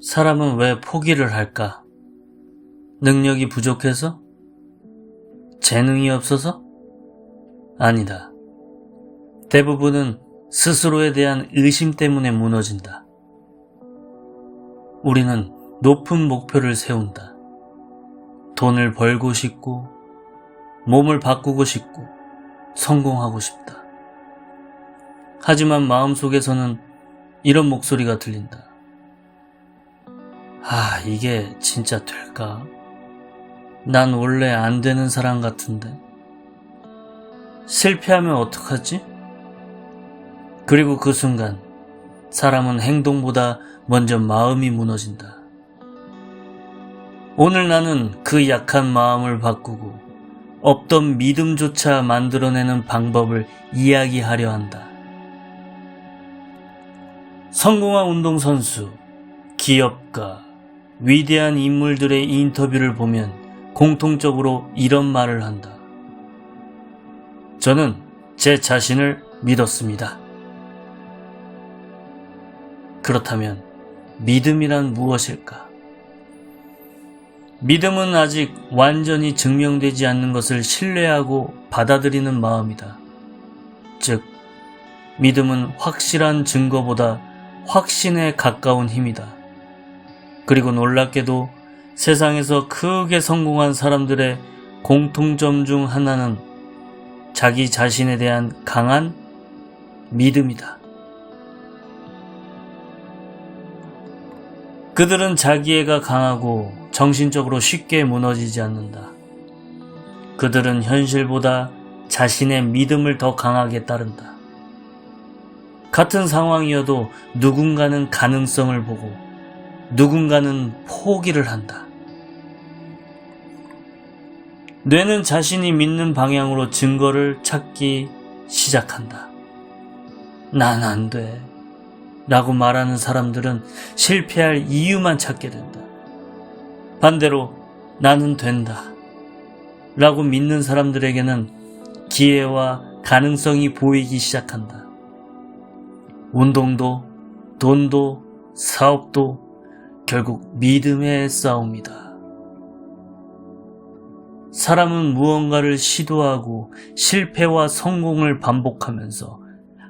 사람은 왜 포기를 할까? 능력이 부족해서? 재능이 없어서? 아니다. 대부분은 스스로에 대한 의심 때문에 무너진다. 우리는 높은 목표를 세운다. 돈을 벌고 싶고, 몸을 바꾸고 싶고, 성공하고 싶다. 하지만 마음속에서는 이런 목소리가 들린다. 이게 진짜 될까? 난 원래 안 되는 사람 같은데. 실패하면 어떡하지? 그리고 그 순간 사람은 행동보다 먼저 마음이 무너진다. 오늘 나는 그 약한 마음을 바꾸고 없던 믿음조차 만들어내는 방법을 이야기하려 한다. 성공한 운동선수, 기업가, 위대한 인물들의 인터뷰를 보면 공통적으로 이런 말을 한다. 저는 제 자신을 믿었습니다. 그렇다면 믿음이란 무엇일까? 믿음은 아직 완전히 증명되지 않는 것을 신뢰하고 받아들이는 마음이다. 즉, 믿음은 확실한 증거보다 확신에 가까운 힘이다. 그리고 놀랍게도 세상에서 크게 성공한 사람들의 공통점 중 하나는 자기 자신에 대한 강한 믿음이다. 그들은 자기애가 강하고 정신적으로 쉽게 무너지지 않는다. 그들은 현실보다 자신의 믿음을 더 강하게 따른다. 같은 상황이어도 누군가는 가능성을 보고 누군가는 포기를 한다. 뇌는 자신이 믿는 방향으로 증거를 찾기 시작한다. 난 안 돼. 라고 말하는 사람들은 실패할 이유만 찾게 된다. 반대로 나는 된다. 라고 믿는 사람들에게는 기회와 가능성이 보이기 시작한다. 운동도, 돈도, 사업도 결국 믿음의 싸움이다. 사람은 무언가를 시도하고 실패와 성공을 반복하면서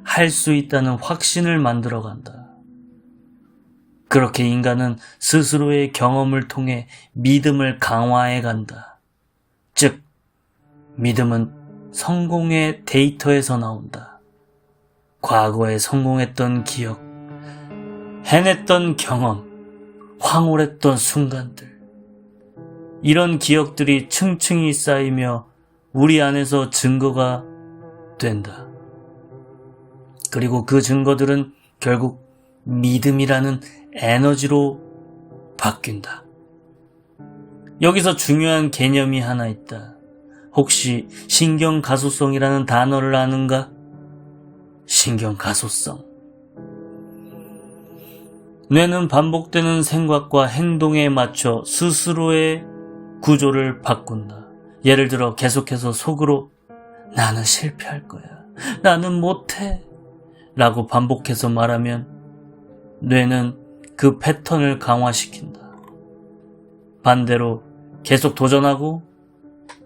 할 수 있다는 확신을 만들어간다. 그렇게 인간은 스스로의 경험을 통해 믿음을 강화해간다. 즉, 믿음은 성공의 데이터에서 나온다. 과거에 성공했던 기억, 해냈던 경험, 황홀했던 순간들. 이런 기억들이 층층이 쌓이며 우리 안에서 증거가 된다. 그리고 그 증거들은 결국 믿음이라는 에너지로 바뀐다. 여기서 중요한 개념이 하나 있다. 혹시 신경가소성이라는 단어를 아는가? 신경가소성. 뇌는 반복되는 생각과 행동에 맞춰 스스로의 구조를 바꾼다. 예를 들어 계속해서 속으로 나는 실패할 거야. 나는 못해. 라고 반복해서 말하면 뇌는 그 패턴을 강화시킨다. 반대로 계속 도전하고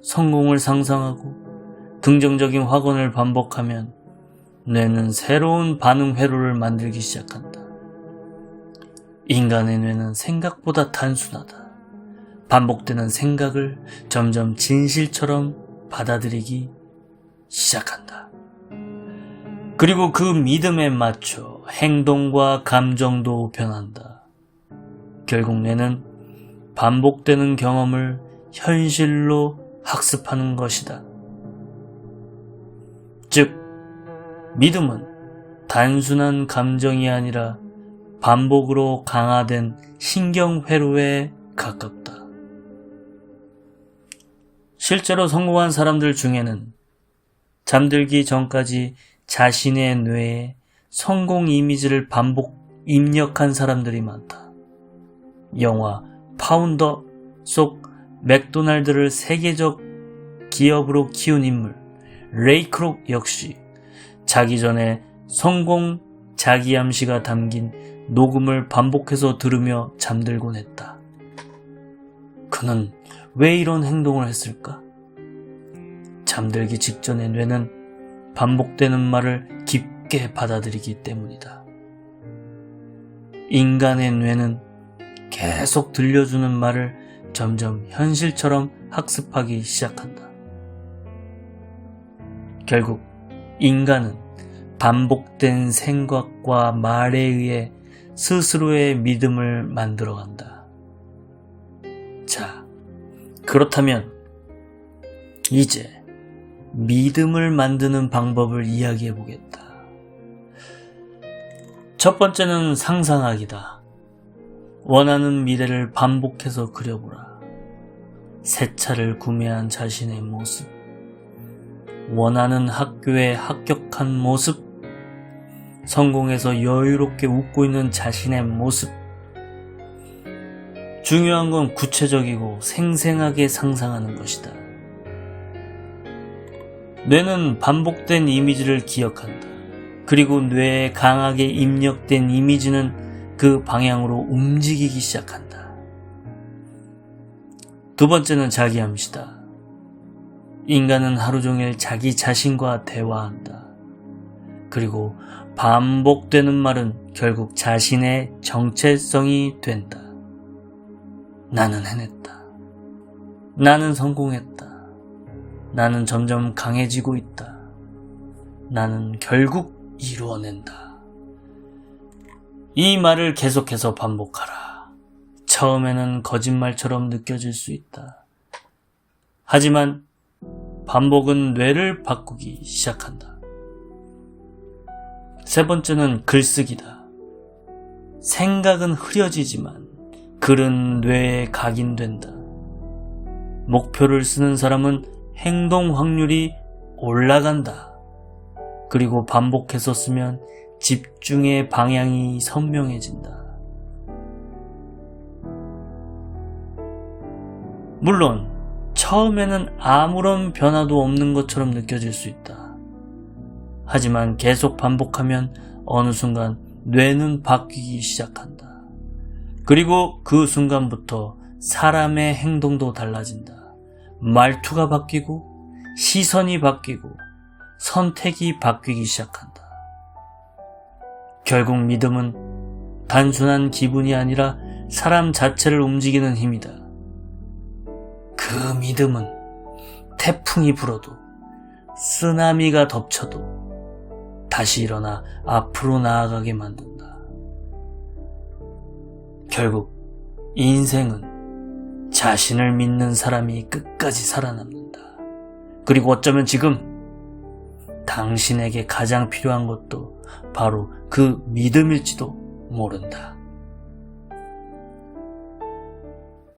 성공을 상상하고 긍정적인 확언을 반복하면 뇌는 새로운 반응 회로를 만들기 시작한다. 인간의 뇌는 생각보다 단순하다. 반복되는 생각을 점점 진실처럼 받아들이기 시작한다. 그리고 그 믿음에 맞춰 행동과 감정도 변한다. 결국 뇌는 반복되는 경험을 현실로 학습하는 것이다. 즉, 믿음은 단순한 감정이 아니라 반복으로 강화된 신경회로에 가깝다. 실제로 성공한 사람들 중에는 잠들기 전까지 자신의 뇌에 성공 이미지를 반복 입력한 사람들이 많다. 영화 파운더 속 맥도날드를 세계적 기업으로 키운 인물 레이 크록 역시 자기 전에 성공 자기암시가 담긴 녹음을 반복해서 들으며 잠들곤 했다. 그는 왜 이런 행동을 했을까? 잠들기 직전의 뇌는 반복되는 말을 깊게 받아들이기 때문이다. 인간의 뇌는 계속 들려주는 말을 점점 현실처럼 학습하기 시작한다. 결국 인간은 반복된 생각과 말에 의해 스스로의 믿음을 만들어간다. 자, 그렇다면 이제 믿음을 만드는 방법을 이야기해 보겠다. 첫 번째는 상상하기다. 원하는 미래를 반복해서 그려보라. 새 차를 구매한 자신의 모습, 원하는 학교에 합격한 모습, 성공해서 여유롭게 웃고 있는 자신의 모습. 중요한 건 구체적이고 생생하게 상상하는 것이다. 뇌는 반복된 이미지를 기억한다. 그리고 뇌에 강하게 입력된 이미지는 그 방향으로 움직이기 시작한다. 두 번째는 자기암시다. 인간은 하루 종일 자기 자신과 대화한다. 그리고 반복되는 말은 결국 자신의 정체성이 된다. 나는 해냈다. 나는 성공했다. 나는 점점 강해지고 있다. 나는 결국 이루어낸다. 이 말을 계속해서 반복하라. 처음에는 거짓말처럼 느껴질 수 있다. 하지만 반복은 뇌를 바꾸기 시작한다. 세 번째는 글쓰기다. 생각은 흐려지지만 글은 뇌에 각인된다. 목표를 쓰는 사람은 행동 확률이 올라간다. 그리고 반복해서 쓰면 집중의 방향이 선명해진다. 물론 처음에는 아무런 변화도 없는 것처럼 느껴질 수 있다. 하지만 계속 반복하면 어느 순간 뇌는 바뀌기 시작한다. 그리고 그 순간부터 사람의 행동도 달라진다. 말투가 바뀌고 시선이 바뀌고 선택이 바뀌기 시작한다. 결국 믿음은 단순한 기분이 아니라 사람 자체를 움직이는 힘이다. 그 믿음은 태풍이 불어도 쓰나미가 덮쳐도 다시 일어나 앞으로 나아가게 만든다. 결국 인생은 자신을 믿는 사람이 끝까지 살아남는다. 그리고 어쩌면 지금 당신에게 가장 필요한 것도 바로 그 믿음일지도 모른다.